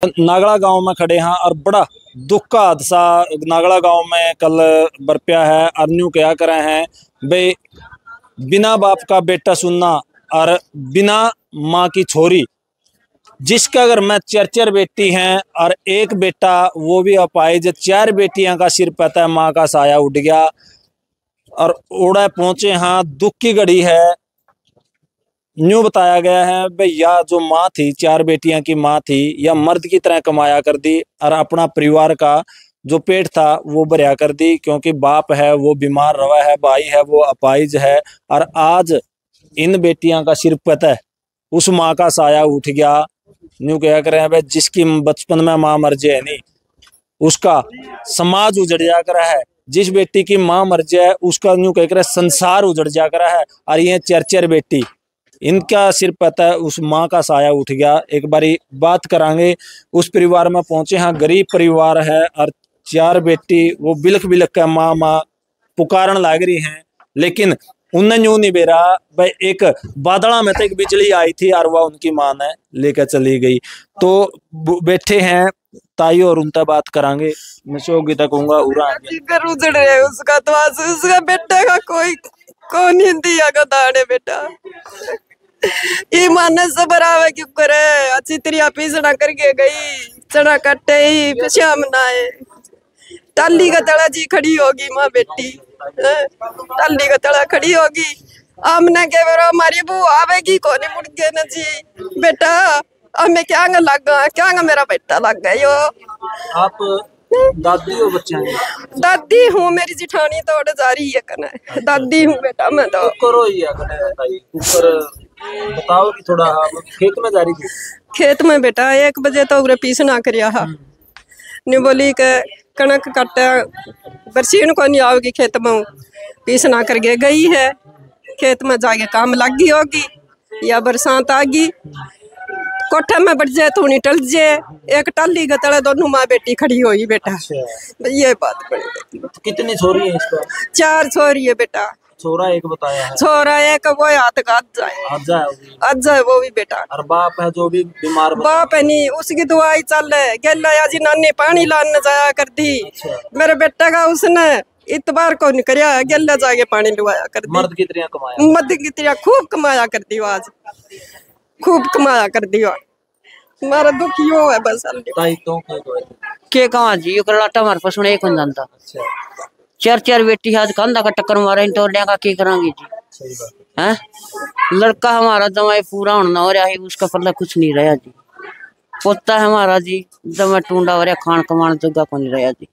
नागड़ा गांव में खड़े हैं और बड़ा दुख का हादसा नागड़ा गांव में कल बरपया है। और न्यू क्या करे हैं भाई, बिना बाप का बेटा सुनना और बिना माँ की छोरी, जिसका अगर मैं चार बेटी हैं और एक बेटा वो भी अपाहिज, चार बेटियां का सिर पता है, माँ का साया उठ गया और ओड़ा पहुंचे। हाँ, दुख की घड़ी है। न्यू बताया गया है भैया, जो माँ थी, चार बेटियां की माँ थी, या मर्द की तरह कमाया कर दी और अपना परिवार का जो पेट था वो भरिया कर दी, क्योंकि बाप है वो बीमार रहा है, भाई है वो अपाहिज है। और आज इन बेटियां का सिर पता है, उस माँ का साया उठ गया। न्यू क्या कर रहे हैं भाई, जिसकी बचपन में माँ मर जाए नहीं, उसका समाज उजड़ जा कर है। जिस बेटी की माँ मर जाए उसका न्यू कह कर संसार उजड़ जा कर है। और ये चार बेटी, इनका सिर पता है, उस माँ का साया उठ गया। एक बारी बात करांगे, उस परिवार में पहुंचे। हाँ, गरीब परिवार है और चार बेटी वो बिलख बिलख कर माँ माँ पुकारन लाग रही हैं, लेकिन उन्हें यूं नहीं बेरा भाई। एक बादला में तो एक बिजली आई थी और वह उनकी माँ ने लेकर चली गई। तो बैठे हैं ताई और उनसे बात करांगे। मैं शोगी तक कहूंगा उड़ा उजड़ रहे उसका, तो उसका बेटा का कोई कौन ही दिया का दाड़े बेटा ये माने सबर आवे क्यों करे। अच्छी तरह पीसना करके गई, चना कटे ही शाम नाए टाली का तड़ा जी खड़ी होगी माँ बेटी, टाली का तड़ा खड़ी होगी। हमने के हमारी बू आवेगी कोने मुड़ के न जी बेटा, हमें क्या लगा, क्या मेरा बेटा लग गया यो। आप दादी हो बच्चे? दादी हूँ, मेरी जिठानी तो जा रही है कने, दादी हूँ बेटा मैं तो। करो ये ऊपर बताओ कि थोड़ा खेत में जा रही थी? खेत में बेटा 1 बजे तो उरे पीसना करिया हा। ने बोली के कणक काटे बरसीन को नहीं आओगी खेत में, पीसना करके गई है। खेत में जाके काम लगी होगी या बरसात आ गई, कोठे में बढ़ जाए तो नहीं टल जाए। एक टाली के तले दोनों माँ बेटी खड़ी हुई बेटा। ये बात बड़ी। तो कितनी छोरी है इसका? 4 छोरी है बेटा। छोरा एक बताया है? छोरा एक वो हाथ का आज जाए वो भी बेटा। और बाप है जो भी बीमार? बाप है नहीं, उसकी दवाई चल गला जी, नानी पानी लाने जाया कर दी। मेरे बेटे का उसने इतबार को नहीं करया, गला जाके पानी लुआया कर दी। मर्द की तरह कमाया? मर्द की तरह खूब कमाया कर दी, आज खूब कमाया कर दिया। हमारा दुख यो है बस। तो के कहा जी यो करलाटा मार पर सुने कौन जानता। चार बेटी आज कंधा का टक्कर मारे तो लेगा के करांगे जी? हैं, लड़का हमारा जमाई पूरा होना हो रहा है, उसका पल्ला कुछ नहीं रहा जी। पोता है हमारा जी जमा टूंडा हो रहा, खान कमान जोगा को नहीं रहा जी।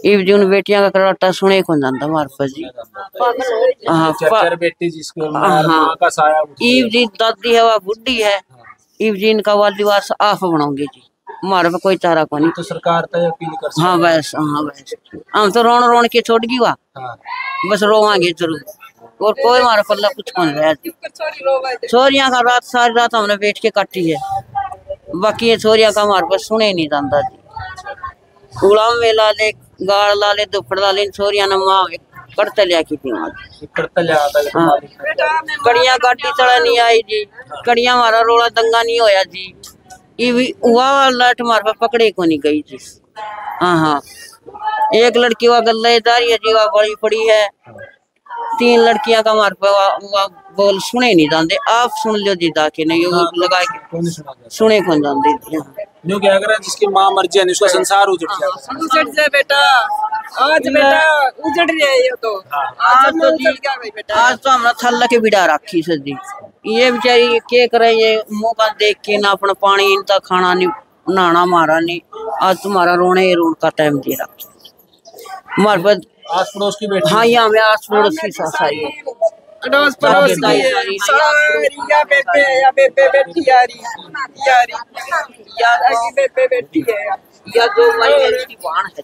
इब जी उन बेटियां का करलाटा सुने कौन जानता मार पर जी। हाँ, चार बेटी जिसको माँ का साया उठ गया। इब जी दादी है वह बुढ़ी है, इब जी इनका वालीवास आप बनाओगे जी, हमारे पे कोई चारा को नहीं। तो सरकार तो अपील कर सकती है। हाँ बस, हाँ बस, हम तो रोन रोन के छोड़ गई बस रोवांगे जरूर, और कोई हमारा पल्ला कुछ कौन रहा। छोरियां का रात सारी रात हमने बैठ के काटी है, बाकी ये छोरियां का हमारे पास सुने नहीं जानता जी। गुलाम में ला ले, गाड़ ला ले, दुपड़ ला ले, छोरियां ने माँ करता लिया की थी कड़िया गाड़ी चढ़ा नहीं आई जी, कड़िया हमारा रोला दंगा नहीं होया जी। लट मार पर पकड़े को नहीं गई जी। हाँ, एक लड़की वह गल्लेदारी है जी, वह बड़ी पड़ी है। 3 लड़कियां का मार पर बोल सुने नहीं जानते। आप सुन लो जी जाके, नहीं लगा के सुने कौन जानते। न्यू क्या कर जिसकी माँ मर जाए उसका संसार उजड़ जाए बेटा। आज बेटा उजड़ रही है ये तो। आज तो हमने थल्ला के बिड़ा रखी सर जी। ये बेचारी क्या करे, ये मुँह का देख के ना अपना पानी इनका खाना नहीं, नहाना मारा नहीं। आज तुम्हारा रोने रोन का टाइम दे रखा हमारे पास। आस पड़ोस की बेटी? हाँ, यहाँ में आस पड़ोस की सारी अड़ोस पड़ोस की या बेबे बेटी यारी बेटी है या जो मेरी बहन है।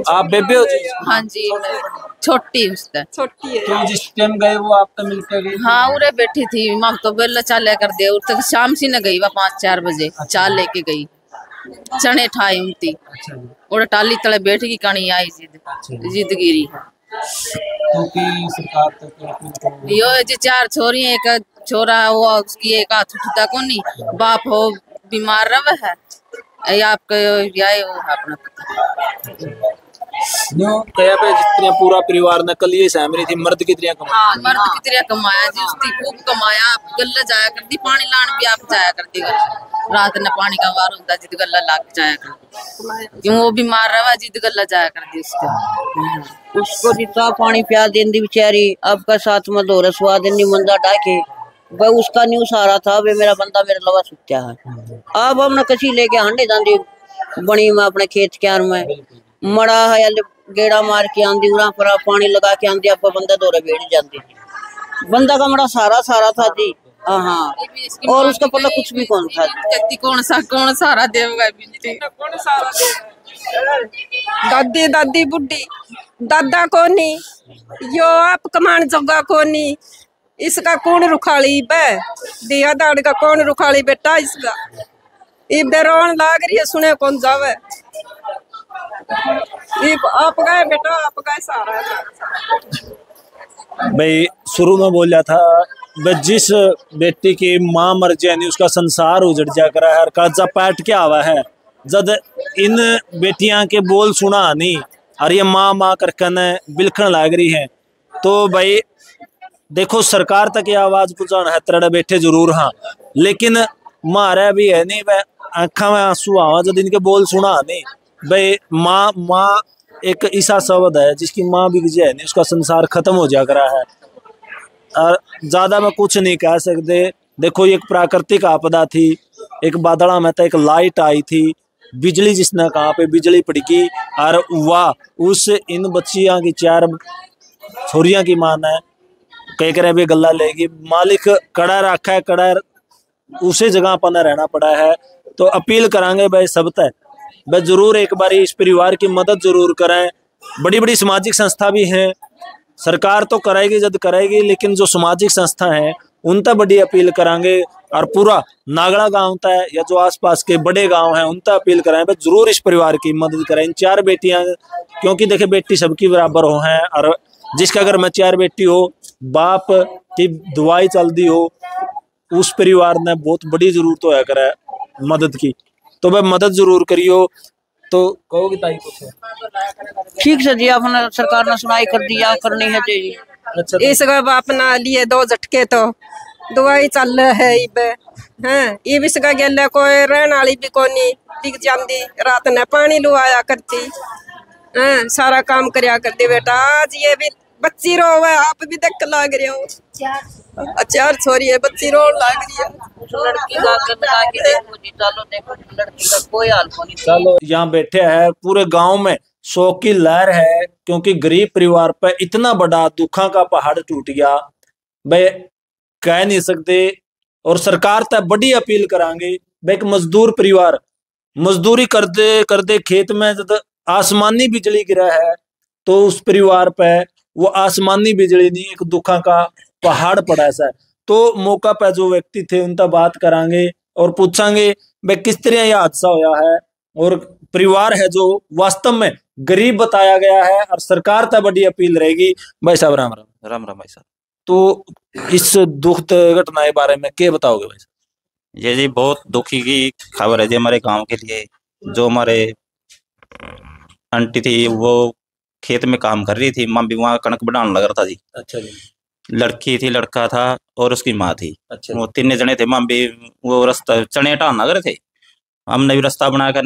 आप बेबे हो जी? हाँ जी, छोटी उसका छोटी है। तो जिस टाइम गए वो आप तो मिलके गए? हाँ, उरे बैठी थी माँ तो बेला चाले कर दे, उर तक शाम सी न गई, वह 5-4 बजे चाल लेके गई, चने ठाए उनती और टाली तले बैठ की कहानी आई जिद गिरी। तो की सरकार तक यो जी 4 छोरी, एक छोरा वो उसकी एक हाथ उठता को नहीं, बाप हो बीमार रहा है ये आपका यह वो है अपना पता। कया पे जितने पूरा परिवार ने कल ये सहमरी थी मर्द की तरह कमाया। हाँ मर्द की तरह कमाया जी उसकी खूब कमाया गल्ला जाया करती पानी लान भी आप जाया करती रात ने पानी का वार होता जिद गल्ला लाग जाया करती क्यों वो बीमार रहा जिद गल्ला जाया करती उसको जितना पानी प्यार देंदी बेचारी अब का साथ में दो रसवा देंदी मंदा डाके भाई उसका न्यू सहारा था वे मेरा बंदा मेरे लवा सुत्या है। अब हमने कसी लेके हांडे जांदी बनी में अपने खेत क्यार में मड़ा है गेड़ा मार के आंदी उड़ा पर पानी लगा के आंदी आपका बंदा दौरे बैठ जाती बंदा का मड़ा सारा था जी। हाँ और उसका पल्ला कुछ भी कौन था कौन सारा देवगा दादी दादी बुढ़ी दादा कोनी यो आप कमान जोगा कोनी इसका कौन रुखाली बे दिया दाड़ का कौन रुखाली बेटा इसका इधर रोन लाग रही है सुने कौन जावे आप गए बेटा आप गए सारा भाई शुरू में बोला था जिस बेटी की माँ मर जाए उसका संसार उजड़ जा कर है कर्जा पैट के आवा है जब इन बेटियां के बोल सुना नहीं और ये माँ करके न बिलखण लाग रही है तो भाई देखो सरकार तक ये आवाज पहुंचाना है तरह बैठे जरूर हाँ लेकिन मारा भी है नहीं वह आँखा में आंसू आवा जब इनके बोल सुना नहीं भाई माँ एक ऐसा शब्द है जिसकी माँ बिक जाए नहीं उसका संसार खत्म हो जा रहा है और ज्यादा मैं कुछ नहीं कह सकते। देखो ये एक प्राकृतिक आपदा थी एक बादड़ा में तो एक लाइट आई थी बिजली जिसने कहा पे बिजली पड़की और वाह उस इन बच्चियां की 4 छोरियां की मान है कह करे भी गल्ला लेगी मालिक कड़ा रखा है कड़ा उसी जगह पर रहना पड़ा है। तो अपील करांगे भाई सब तक भाई जरूर एक बार इस परिवार की मदद जरूर करें। बड़ी बड़ी सामाजिक संस्था भी हैं सरकार तो कराएगी जब कराएगी लेकिन जो सामाजिक संस्था हैं उन तक बड़ी अपील करांगे और पूरा नागड़ा गांव तक या जो आसपास के बड़े गांव हैं उन तक अपील कराएं भाई जरूर इस परिवार की मदद करें। इन 4 बेटियां क्योंकि देखे बेटी सबकी बराबर हो हैं और जिसका अगर में 4 बेटी हो बाप की दवाई चलती हो उस परिवार ने बहुत बड़ी जरूरत होया करे मदद की तो भाई मदद जरूर करियो। तो कहोगे ताई कुछ ठीक से जी आपने सरकार ने सुनाई कर दिया करनी है जी। अच्छा इस बाप ना लिए 2 झटके तो दवाई चल है इबे हैं ये भी सगा गेले कोई रहने वाली भी कोनी दिख जांदी रात ने पानी लुआया करती हैं सारा काम करया करती बेटा आज ये भी बच्ची रोवे आप भी देख लाग रहे हो 4 छोरी है बच्ची रो लाग रही है लड़की का मिला के देखो जी चलो देखो लड़की का कोई हाल नहीं। चलो यहाँ बैठे हैं पूरे गांव में शोक की लहर है क्योंकि गरीब परिवार पर इतना बड़ा दुखा का पहाड़ टूट गया भाई कह नहीं सकते। और सरकार तक बड़ी अपील करांगे भाई एक मजदूर परिवार मजदूरी करते खेत में जब आसमानी बिजली गिरा है तो उस परिवार पे वो आसमानी बिजली नहीं एक दुखा का पहाड़ पड़ा ऐसा तो मौका पे जो व्यक्ति थे उनका बात करांगे और पूछांगे भाई किस तरह यह हादसा होया है और परिवार है जो वास्तव में गरीब बताया गया है और सरकार तक बड़ी अपील रहेगी। भाई साहब राम राम। राम राम भाई साहब। तो इस दुखद घटना के बारे में क्या बताओगे भाई साहब? ये जी बहुत दुखी की खबर है जी हमारे गांव के लिए। जो हमारे आंटी थी वो खेत में काम कर रही थी माँ भी वहाँ कणक बढ़ाने लग रहा था जी। अच्छा जी। लड़की थी लड़का था और उसकी माँ थी। अच्छा वो 3 जने थे माँ भी वो रास्ता चने हटाने लग रहे थे हमने भी रास्ता बना कर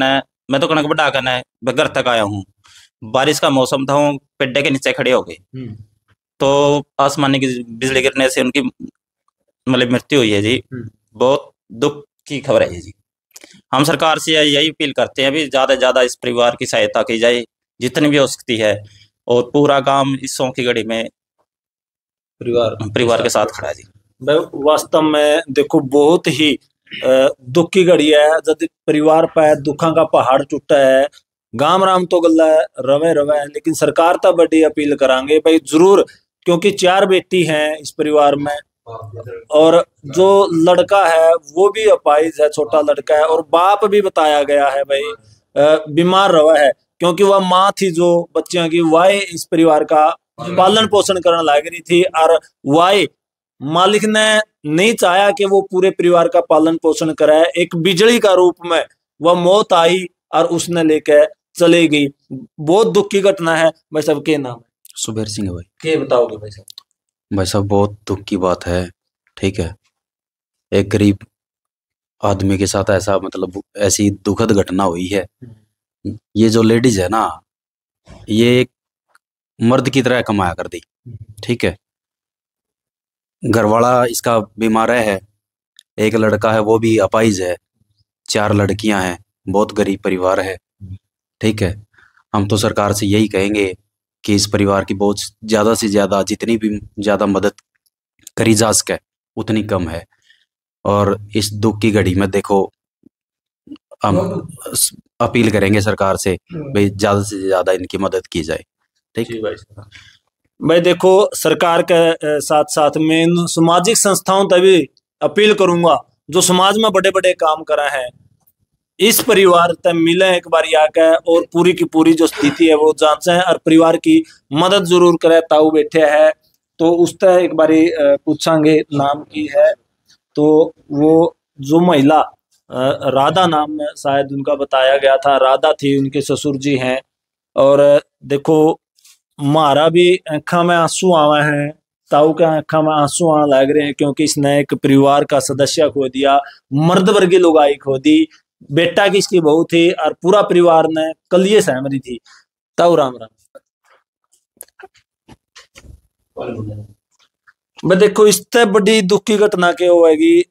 मैं तो कणक बढ़ा कर मैं घर तक आया हूँ बारिश का मौसम था वो पेड्डे के नीचे खड़े हो गए तो आसमानी की बिजली गिरने से उनकी मतलब मृत्यु हुई है जी। बहुत दुख की खबर है जी। हम सरकार से यही अपील करते हैं अभी ज्यादा से ज्यादा इस परिवार की सहायता की जाए जितनी भी हो सकती है और पूरा गांव इस सौ की घड़ी में परिवार के साथ खड़ा है जी। वास्तव में देखो बहुत ही दुख की घड़ी है जब परिवार पर दुखा का पहाड़ टूटा है। गाम राम तो गल्ला रवे है लेकिन सरकार तक बड़ी अपील करांगे भाई जरूर क्योंकि 4 बेटी हैं इस परिवार में और जो लड़का है वो भी अपाहिज है छोटा लड़का है और बाप भी बताया गया है भाई बीमार रहा है क्योंकि वह माँ थी जो बच्चियों की वाई इस परिवार का पालन पोषण करने लग रही थी और वाई मालिक ने नहीं चाहा कि वो पूरे परिवार का पालन पोषण करे, एक बिजली का रूप में वह मौत आई और उसने लेकर चले गई। बहुत दुख की घटना है। भाई साहब के नाम है? सुबेर सिंह भाई। क्या बताओगे भाई साहब? भाई साहब बहुत दुख की बात है, ठीक है। एक गरीब आदमी के साथ ऐसा मतलब ऐसी दुखद घटना हुई है। ये जो लेडीज है ना, ये एक मर्द की तरह कमाया कर दी, ठीक है। घरवाला इसका बीमार है, एक लड़का है वो भी अपाहिज है, 4 लड़कियां हैं, बहुत गरीब परिवार है, ठीक है। हम तो सरकार से यही कहेंगे कि इस परिवार की बहुत ज़्यादा से ज़्यादा जितनी भी ज़्यादा मदद करी जा सके उतनी कम है। और इस दुख की घड़ी में देखो हम अपील करेंगे सरकार से भाई ज़्यादा से ज़्यादा इनकी मदद की जाए, ठीक है भाई। देखो सरकार के साथ साथ मैं इन सामाजिक संस्थाओं तक भी अपील करूंगा जो समाज में बड़े बड़े काम करा है, इस परिवार तक मिले एक बार आकर और पूरी की पूरी जो स्थिति है वो जांचें और परिवार की मदद जरूर करें। ताऊ बैठे है तो उस तक एक बारी पूछांगे नाम की है, तो वो जो महिला राधा नाम में शायद उनका बताया गया था, राधा थी, उनके ससुर जी हैं। और देखो मारा भी आंखा में आंसू आवे हैं, ताऊ के आंखा में आंसू आने लग रहे हैं क्योंकि इसने एक परिवार का सदस्य खो दिया, मर्द वर्गी लुगाई खो दी, बेटा की इसकी बहू थी और पूरा परिवार ने कलिये सहमरी थी। ताऊ राम राम। मैं देखो इससे बड़ी दुख की घटना क्या होगी,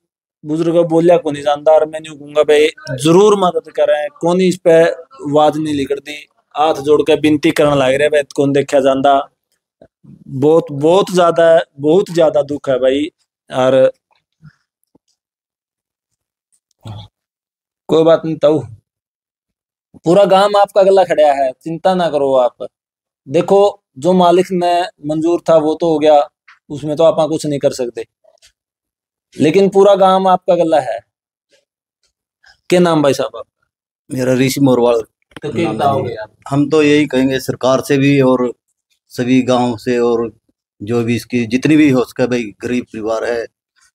बुजुर्ग बोलिया को नहीं जानता और मैं नहीं कहूंगा भाई जरूर मदद करें, कौन इस पे आवाज नहीं लिख दी, हाथ जोड़ के विनती करने लग रहे भाई कौन देखा जाता। बहुत ज्यादा दुख है भाई। और कोई बात नहीं ताऊ, पूरा गांव आपका गला खड़ा है, चिंता ना करो आप। देखो जो मालिक ने मंजूर था वो तो हो गया, उसमें तो आप कुछ नहीं कर सकते, लेकिन पूरा गांव आपका गला है। क्या नाम भाई साहब आप? मेरा ऋषि मोरवाल। तो क्या बताओगे आप? हम तो यही कहेंगे सरकार से भी और सभी गांव से और जो भी इसकी जितनी भी हो सके, भाई गरीब परिवार है,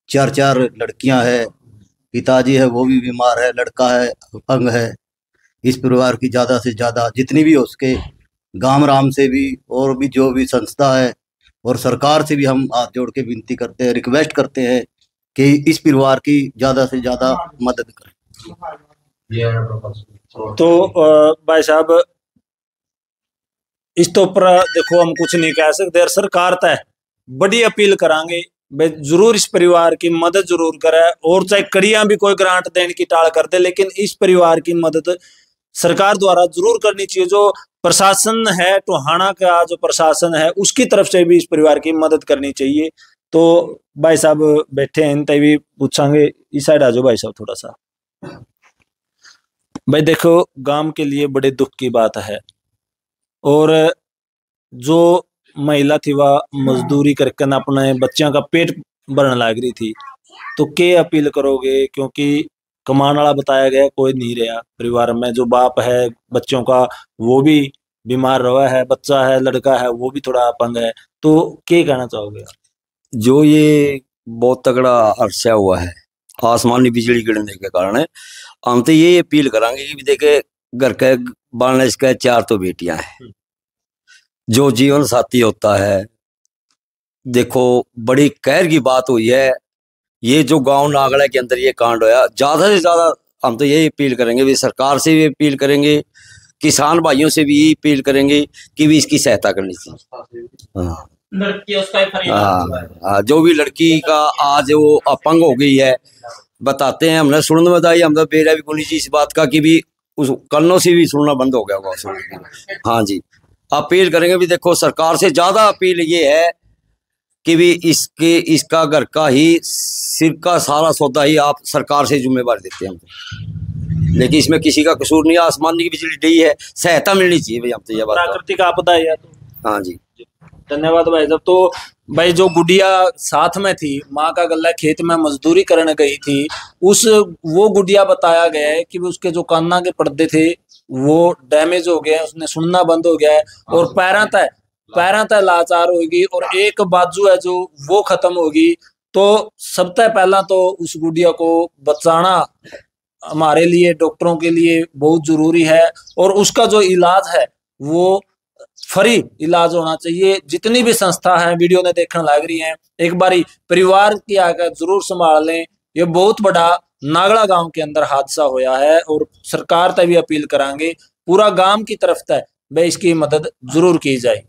4 लड़कियां है, पिताजी है वो भी बीमार है, लड़का है अपंग है। इस परिवार की ज्यादा से ज्यादा जितनी भी हो सके गांव राम से भी और भी जो भी संस्था है और सरकार से भी हम हाथ जोड़ के विनती करते हैं, रिक्वेस्ट करते हैं कि इस परिवार की ज्यादा से ज्यादा मदद करें। तो भाई साहब इस तो ऊपर देखो हम कुछ नहीं कह सकते, सरकार तय बड़ी अपील करांगे भाई जरूर इस परिवार की मदद जरूर करे, और चाहे कड़ियां भी कोई ग्रांट देने की टाल कर दे, लेकिन इस परिवार की मदद सरकार द्वारा जरूर करनी चाहिए। जो प्रशासन है, टोहाना का जो प्रशासन है उसकी तरफ से भी इस परिवार की मदद करनी चाहिए। तो भाई साहब बैठे हैं, इनते भी पूछांगे। इस साइड आ जाओ भाई साहब थोड़ा सा। भाई देखो गांव के लिए बड़े दुख की बात है, और जो महिला थी वह मजदूरी करके ना अपने बच्चों का पेट भरने लग रही थी, तो क्या अपील करोगे? क्योंकि कमाने वाला बताया गया कोई नहीं रहा परिवार में, जो बाप है बच्चों का वो भी बीमार रहा है, बच्चा है लड़का है वो भी थोड़ा अपंग है, तो क्या कहना चाहोगे? जो ये बहुत तगड़ा हादसा हुआ है आसमानी बिजली गिरने के कारण, हम तो ये अपील करांगे कि देखे घर के बालने इसके 4 तो बेटियां हैं, जो जीवन साथी होता है। देखो बड़ी कहर की बात हुई है, ये जो गांव नागड़ा के अंदर ये कांड होया, ज्यादा से ज्यादा हम तो यही अपील करेंगे भी, सरकार से भी अपील करेंगे, किसान भाइयों से भी यही अपील करेंगे कि भी इसकी सहायता करनी चाहिए। हाँ, जो भी लड़की का आज वो अपंग हो गई है, बताते हैं हमने सुनने में आई, हमने बेरा भी कोनी इस बात का कि भी उस कन्नों से भी सुनना बंद हो गया होगा। हाँ जी, अपील करेंगे भी। देखो सरकार से ज्यादा अपील ये है कि भी इसका घर का ही सिर का सारा सौदा ही आप सरकार से जिम्मेवार देते हैं हम, लेकिन इसमें किसी का कसूर नहीं है, आसमान की बिजली दी है, सहायता मिलनी चाहिए भाई। हम तो ये बात प्राकृतिक आपदा है तो। हाँ जी, धन्यवाद भाई साहब। तो भाई जो गुड़िया साथ में थी, माँ का गला खेत में मजदूरी करने गई थी, वो गुड़िया बताया गया है कि उसके जो कान्ना के पर्दे थे वो डैमेज हो गए हैं, उसने सुनना बंद हो गया है, और पैरों तक लाचार होगी, और एक बाजू है जो वो खत्म होगी। तो सबसे पहला तो उस गुड़िया को बचाना हमारे लिए, डॉक्टरों के लिए बहुत जरूरी है। और उसका जो इलाज है वो फ्री इलाज होना चाहिए। जितनी भी संस्था है वीडियो ने देखने लग रही हैं, एक बारी परिवार की आकर जरूर संभाल लें। ये बहुत बड़ा नागड़ा गांव के अंदर हादसा होया है और सरकार तक भी अपील करांगे, पूरा गांव की तरफ तक भाई इसकी मदद जरूर की जाए।